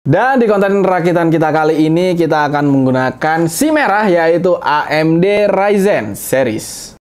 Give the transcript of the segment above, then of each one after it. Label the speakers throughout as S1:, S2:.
S1: Dan di konten rakitan kita kali ini kita akan menggunakan si merah, yaitu AMD Ryzen series.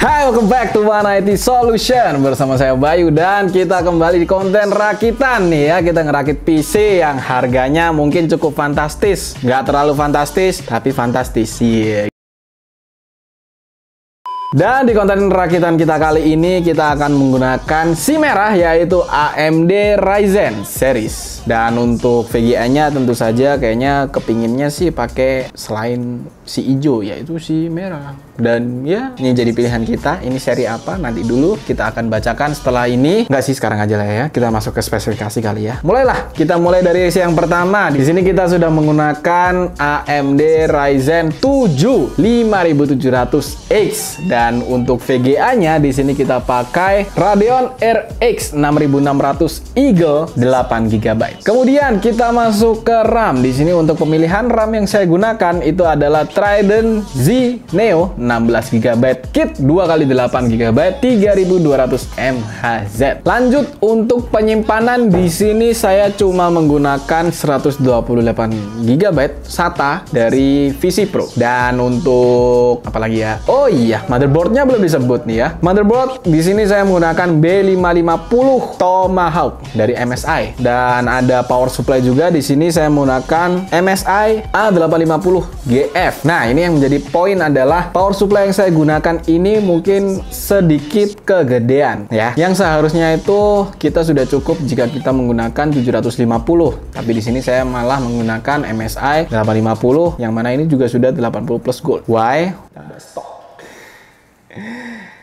S1: Hai, welcome back to One IT Solution. Bersama saya Bayu dan kita kembali di konten rakitan nih ya. Kita ngerakit PC yang harganya mungkin cukup fantastis. Nggak terlalu fantastis, tapi fantastis. Yeah. Dan di konten rakitan kita kali ini kita akan menggunakan si merah, yaitu AMD Ryzen series. Dan untuk VGA-nya tentu saja kayaknya kepinginnya sih pakai selain si hijau, yaitu si merah. Dan ya, ini jadi pilihan kita. Ini seri apa? Nanti dulu kita akan bacakan setelah ini. Nggak sih, sekarang aja lah ya. Kita masuk ke spesifikasi kali ya. Mulailah. Kita mulai dari yang pertama. Di sini kita sudah menggunakan AMD Ryzen 7 5700X. Dan untuk VGA-nya di sini kita pakai Radeon RX 6600 Eagle 8GB. Kemudian kita masuk ke RAM. Di sini untuk pemilihan RAM yang saya gunakan itu adalah Trident Z Neo 16GB kit 2x8GB 3200 MHz. Lanjut untuk penyimpanan, di sini saya cuma menggunakan 128GB SATA dari VC Pro. Dan untuk apa lagi ya? Oh iya, motherboardnya belum disebut nih ya. Motherboard di sini saya menggunakan B550 Tomahawk dari MSI, dan ada power supply juga. Di sini saya menggunakan MSI A850GF. Nah, ini yang menjadi poin adalah power supply yang saya gunakan ini mungkin sedikit kegedean ya. Yang seharusnya itu kita sudah cukup jika kita menggunakan 750. Tapi di sini saya malah menggunakan MSI 850 yang mana ini juga sudah 80 plus gold. Why?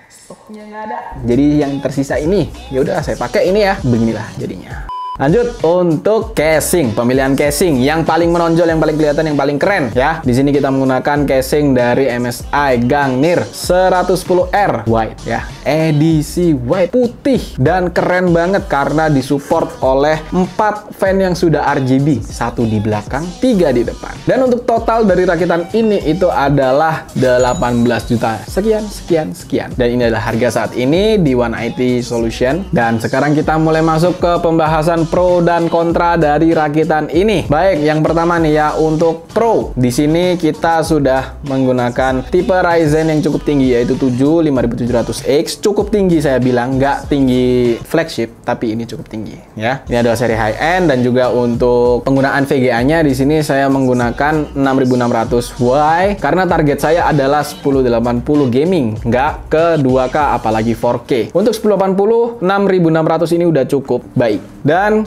S1: Stoknya nggak ada. Jadi yang tersisa ini, ya udah saya pakai ini ya. Beginilah jadinya. Lanjut untuk casing, pemilihan casing yang paling menonjol, yang paling kelihatan, yang paling keren ya. Di sini kita menggunakan casing dari MSI Gangnir 110R white ya, edisi white putih dan keren banget karena disupport oleh 4 fan yang sudah RGB, 1 di belakang, 3 di depan. Dan untuk total dari rakitan ini itu adalah 18 juta sekian. Dan ini adalah harga saat ini di One IT Solution. Dan sekarang kita mulai masuk ke pembahasan pro dan kontra dari rakitan ini. Baik, yang pertama nih ya, untuk pro. Di sini kita sudah menggunakan tipe Ryzen yang cukup tinggi, yaitu 7 5700X. Cukup tinggi saya bilang, nggak tinggi flagship, tapi ini cukup tinggi ya. Ini adalah seri high end. Dan juga untuk penggunaan VGA-nya di sini saya menggunakan 6600Y karena target saya adalah 1080 gaming, nggak ke 2K apalagi 4K. Untuk 1080 6600 ini udah cukup baik. Dan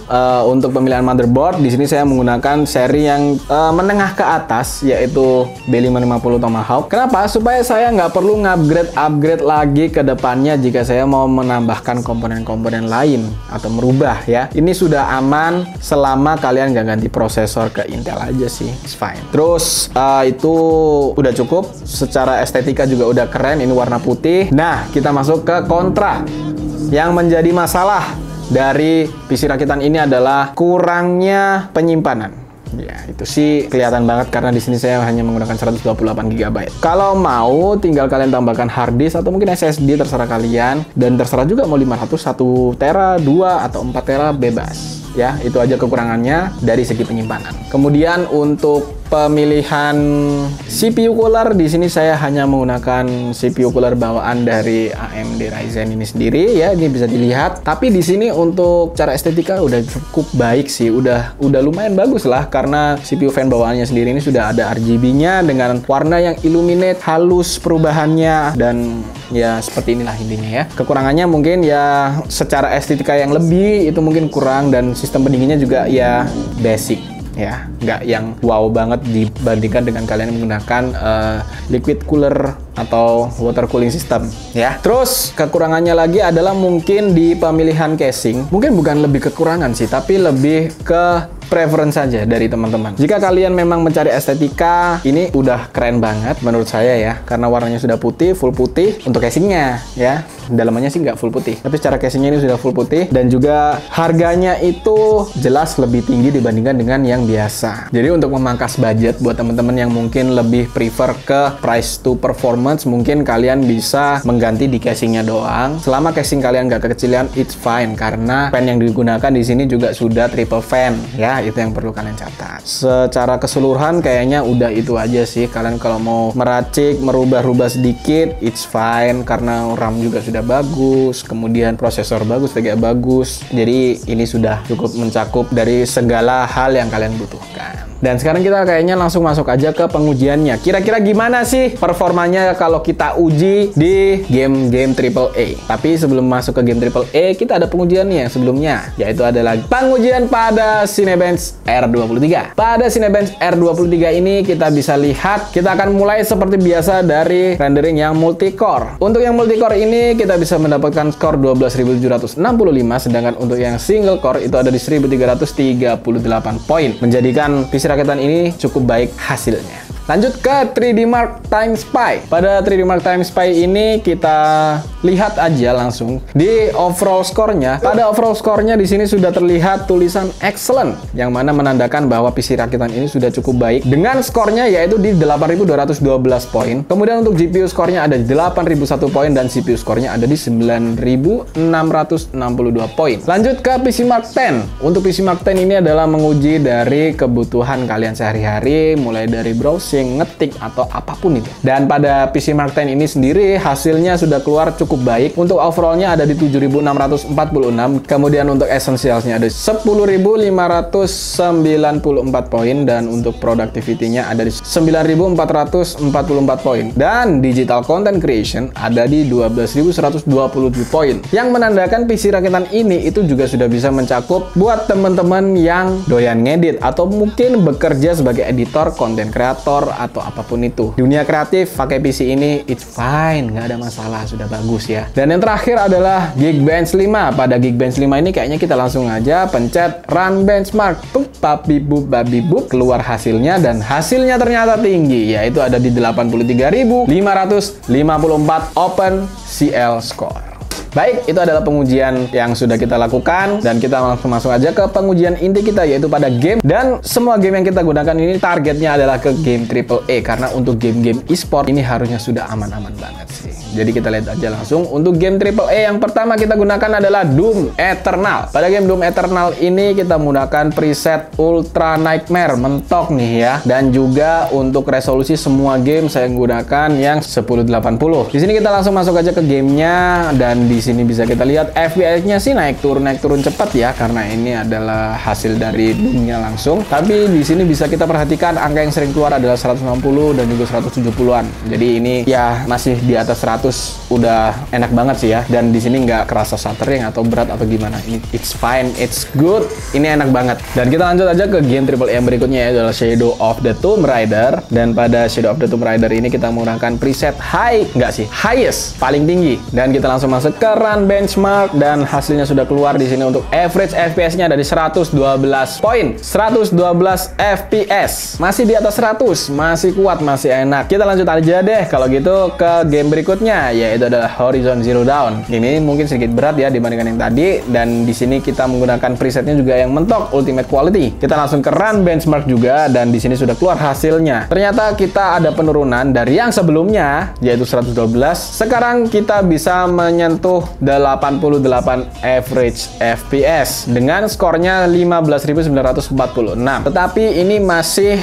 S1: untuk pemilihan motherboard di sini saya menggunakan seri yang menengah ke atas, yaitu B550 Tomahawk. Kenapa? Supaya saya nggak perlu upgrade lagi ke depannya jika saya mau menambahkan komponen-komponen lain atau merubah ya. Ini sudah aman selama kalian nggak ganti prosesor ke Intel aja sih, it's fine. Terus itu udah cukup. Secara estetika juga udah keren. Ini warna putih. Nah, kita masuk ke kontra. Yang menjadi masalah dari PC rakitan ini adalah kurangnya penyimpanan. Ya, itu sih kelihatan banget karena di sini saya hanya menggunakan 128GB. Kalau mau tinggal kalian tambahkan hard disk atau mungkin SSD, terserah kalian, dan terserah juga mau 500, 1 tera, 2 atau 4 tera bebas. Ya, itu aja kekurangannya dari segi penyimpanan. Kemudian untuk pemilihan CPU cooler, di sini saya hanya menggunakan CPU cooler bawaan dari AMD Ryzen ini sendiri ya, ini bisa dilihat. Tapi di sini untuk cara estetika udah cukup baik sih, udah lumayan bagus lah karena CPU fan bawaannya sendiri ini sudah ada RGB-nya dengan warna yang illuminate, halus perubahannya, dan ya seperti inilah intinya ya. Kekurangannya mungkin ya secara estetika yang lebih itu mungkin kurang, dan sistem pendinginnya juga ya basic ya, nggak yang wow banget dibandingkan dengan kalian menggunakan liquid cooler atau water cooling system ya. Terus kekurangannya lagi adalah mungkin di pemilihan casing. Mungkin bukan lebih kekurangan sih, tapi lebih ke preference saja dari teman-teman. Jika kalian memang mencari estetika, ini udah keren banget menurut saya ya, karena warnanya sudah putih, full putih untuk casingnya ya. Dalamannya sih nggak full putih, tapi secara casingnya ini sudah full putih, dan juga harganya itu jelas lebih tinggi dibandingkan dengan yang biasa. Jadi untuk memangkas budget buat teman-teman yang mungkin lebih prefer ke price to performance, mungkin kalian bisa mengganti di casingnya doang. Selama casing kalian nggak kekecilan, it's fine, karena fan yang digunakan di sini juga sudah triple fan ya, itu yang perlu kalian catat. Secara keseluruhan kayaknya udah itu aja sih. Kalian kalau mau meracik, merubah-rubah sedikit, it's fine, karena RAM juga sudah bagus, kemudian prosesor bagus, VGA bagus. Jadi ini sudah cukup mencakup dari segala hal yang kalian butuhkan. Dan sekarang kita kayaknya langsung masuk aja ke pengujiannya. Kira-kira gimana sih performanya kalau kita uji di game-game AAA? Tapi sebelum masuk ke game AAA, kita ada pengujiannya yang sebelumnya, yaitu adalah pengujian pada Cinebench R23. Pada Cinebench R23 ini kita bisa lihat, kita akan mulai seperti biasa dari rendering yang multicore. Untuk yang multicore ini kita bisa mendapatkan skor 12.765, sedangkan untuk yang single core itu ada di 1.338 poin, menjadikan PC rakitan ini cukup baik hasilnya. Lanjut ke 3D Mark Time Spy. Pada 3D Mark Time Spy ini kita lihat aja langsung di overall score-nya. Pada overall score-nya di sini sudah terlihat tulisan excellent, yang mana menandakan bahwa PC rakitan ini sudah cukup baik dengan skornya yaitu di 8.212 poin. Kemudian untuk GPU skornya ada di 8.001 poin dan CPU skornya ada di 9.662 poin. Lanjut ke PC Mark 10. Untuk PC Mark 10 ini adalah menguji dari kebutuhan kalian sehari-hari, mulai dari browsing, ngetik, atau apapun itu. Dan pada PC Mark 10 ini sendiri hasilnya sudah keluar cukup baik. Untuk overallnya ada di 7.646, kemudian untuk essentialsnya ada 10.594 poin, dan untuk productivity-nya ada di 9.444 poin, dan digital content creation ada di 12.127 poin, yang menandakan PC rakitan ini itu juga sudah bisa mencakup buat teman-teman yang doyan ngedit atau mungkin bekerja sebagai editor, konten kreator, atau apapun itu. Dunia kreatif pakai PC ini it's fine, nggak ada masalah, sudah bagus ya. Dan yang terakhir adalah Geekbench 5. Pada Geekbench 5 ini kayaknya kita langsung aja pencet run benchmark, tuh babi bub keluar hasilnya, dan hasilnya ternyata tinggi, yaitu ada di 83.554 open CL score. Baik, itu adalah pengujian yang sudah kita lakukan, dan kita langsung masuk aja ke pengujian inti kita, yaitu pada game. Dan semua game yang kita gunakan ini targetnya adalah ke game AAA, karena untuk game-game e-sport ini harusnya sudah aman-aman banget sih. Jadi kita lihat aja langsung. Untuk game AAA yang pertama kita gunakan adalah Doom Eternal. Pada game Doom Eternal ini kita menggunakan preset Ultra Nightmare, mentok nih ya. Dan juga untuk resolusi semua game saya gunakan yang 1080. Di sini kita langsung masuk aja ke gamenya, dan di sini bisa kita lihat FPS-nya sih naik turun cepat ya, karena ini adalah hasil dari Doom-nya langsung. Tapi di sini bisa kita perhatikan angka yang sering keluar adalah 160 dan juga 170-an. Jadi ini ya masih di atas 100, udah enak banget sih ya. Dan di sini nggak kerasa stuttering atau berat atau gimana. Ini it's fine, it's good. Ini enak banget. Dan kita lanjut aja ke game AAA yang berikutnya, yaitu adalah Shadow of the Tomb Raider. Dan pada Shadow of the Tomb Raider ini kita menggunakan preset highest, paling tinggi. Dan kita langsung masuk ke run benchmark, dan hasilnya sudah keluar di sini. Untuk average FPS-nya ada di 112 poin, 112 FPS, masih di atas 100, masih kuat, masih enak. Kita lanjut aja deh kalau gitu ke game berikutnya, yaitu adalah Horizon Zero Dawn. Ini mungkin sedikit berat ya dibandingkan yang tadi, dan di sini kita menggunakan presetnya juga yang mentok Ultimate Quality. Kita langsung ke run benchmark juga, dan di sini sudah keluar hasilnya. Ternyata kita ada penurunan dari yang sebelumnya, yaitu 112. Sekarang kita bisa menyentuh 88 average FPS dengan skornya 15.946. Tetapi ini masih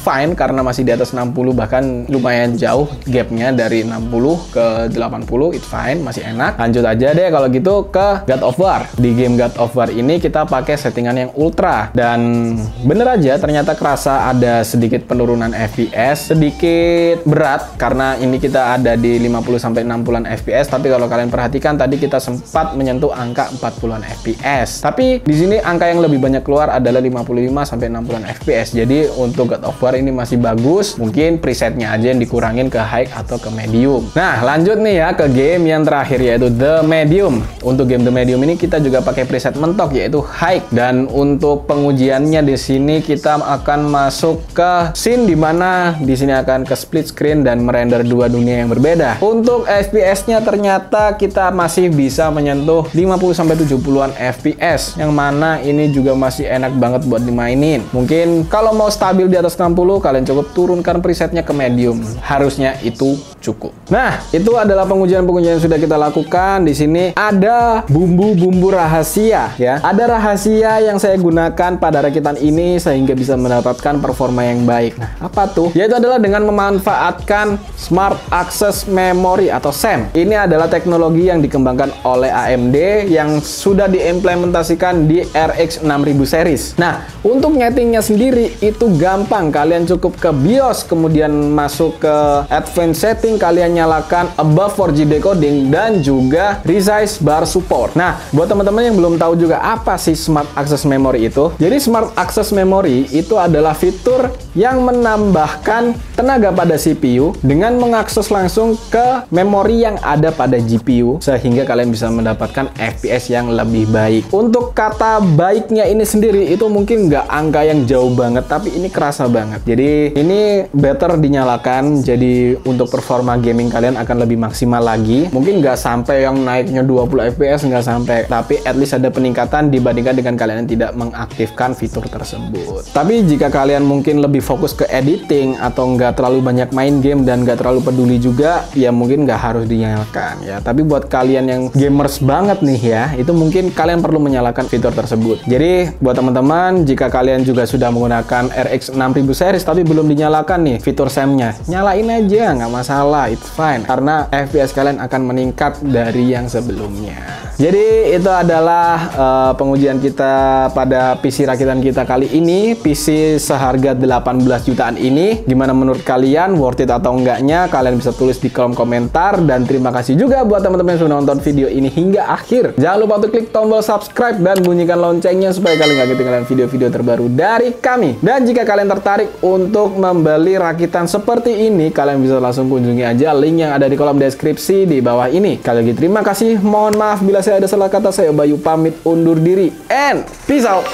S1: fine karena masih di atas 60, bahkan lumayan jauh gapnya dari 60 ke 80. It's fine, masih enak. Lanjut aja deh kalau gitu ke God of War. Di game God of War ini kita pakai settingan yang ultra, dan bener aja ternyata kerasa ada sedikit penurunan FPS, sedikit berat karena ini kita ada di 50-60an FPS. Tapi kalau kalian perhatikan tadi kita sempat menyentuh angka 40-an FPS. Tapi di sini angka yang lebih banyak keluar adalah 55-60an FPS. Jadi untuk God of War ini masih bagus. Mungkin presetnya aja yang dikurangin ke high atau ke medium. Nah, Nah, lanjut nih ya ke game yang terakhir yaitu The Medium. Untuk game The Medium ini kita juga pakai preset mentok yaitu High, dan untuk pengujiannya di sini kita akan masuk ke scene di mana di sini akan ke split screen dan merender dua dunia yang berbeda. Untuk FPS-nya ternyata kita masih bisa menyentuh 50-70-an FPS, yang mana ini juga masih enak banget buat dimainin. Mungkin kalau mau stabil di atas 60, kalian cukup turunkan presetnya ke medium. Harusnya itu cukup. Nah, itu adalah pengujian-pengujian yang sudah kita lakukan. Di sini ada bumbu-bumbu rahasia ya. Ada rahasia yang saya gunakan pada rakitan ini sehingga bisa mendapatkan performa yang baik. Nah, apa tuh? Yaitu adalah dengan memanfaatkan Smart Access Memory atau SAM. Ini adalah teknologi yang dikembangkan oleh AMD yang sudah diimplementasikan di RX 6000 series. Nah, untuk nyetingnya sendiri itu gampang. Kalian cukup ke BIOS, kemudian masuk ke Advanced Setting, kalian nyalakan Above 4G Decoding dan juga Resize Bar Support. Nah, buat teman-teman yang belum tahu juga apa sih Smart Access Memory itu. Jadi Smart Access Memory itu adalah fitur yang menambahkan tenaga pada CPU dengan mengakses langsung ke memori yang ada pada GPU sehingga kalian bisa mendapatkan FPS yang lebih baik. Untuk kata baiknya ini sendiri itu mungkin nggak angka yang jauh banget, tapi ini kerasa banget. Jadi ini better dinyalakan, jadi untuk performa gaming kalian akan lebih maksimal lagi. Mungkin nggak sampai yang naiknya 20 FPS, nggak sampai, tapi at least ada peningkatan dibandingkan dengan kalian yang tidak mengaktifkan fitur tersebut. Tapi jika kalian mungkin lebih fokus ke editing atau nggak terlalu banyak main game dan nggak terlalu peduli juga, ya mungkin nggak harus dinyalakan ya. Tapi buat kalian yang gamers banget nih ya, itu mungkin kalian perlu menyalakan fitur tersebut. Jadi buat teman-teman, jika kalian juga sudah menggunakan RX 6000 series tapi belum dinyalakan nih fitur SAM-nya, nyalain aja, nggak masalah, it's fine. Karena FPS kalian akan meningkat dari yang sebelumnya. Jadi itu adalah pengujian kita pada PC rakitan kita kali ini, PC seharga 18 jutaan ini. Gimana menurut kalian, worth it atau enggaknya? Kalian bisa tulis di kolom komentar. Dan terima kasih juga buat teman-teman yang sudah nonton video ini hingga akhir. Jangan lupa untuk klik tombol subscribe dan bunyikan loncengnya supaya kalian gak ketinggalan video-video terbaru dari kami. Dan jika kalian tertarik untuk membeli rakitan seperti ini, kalian bisa langsung kunjungi aja link yang ada di kolom deskripsi di bawah ini. Sekali lagi terima kasih, mohon maaf bila saya ada salah kata. Saya Bayu pamit undur diri, and peace out.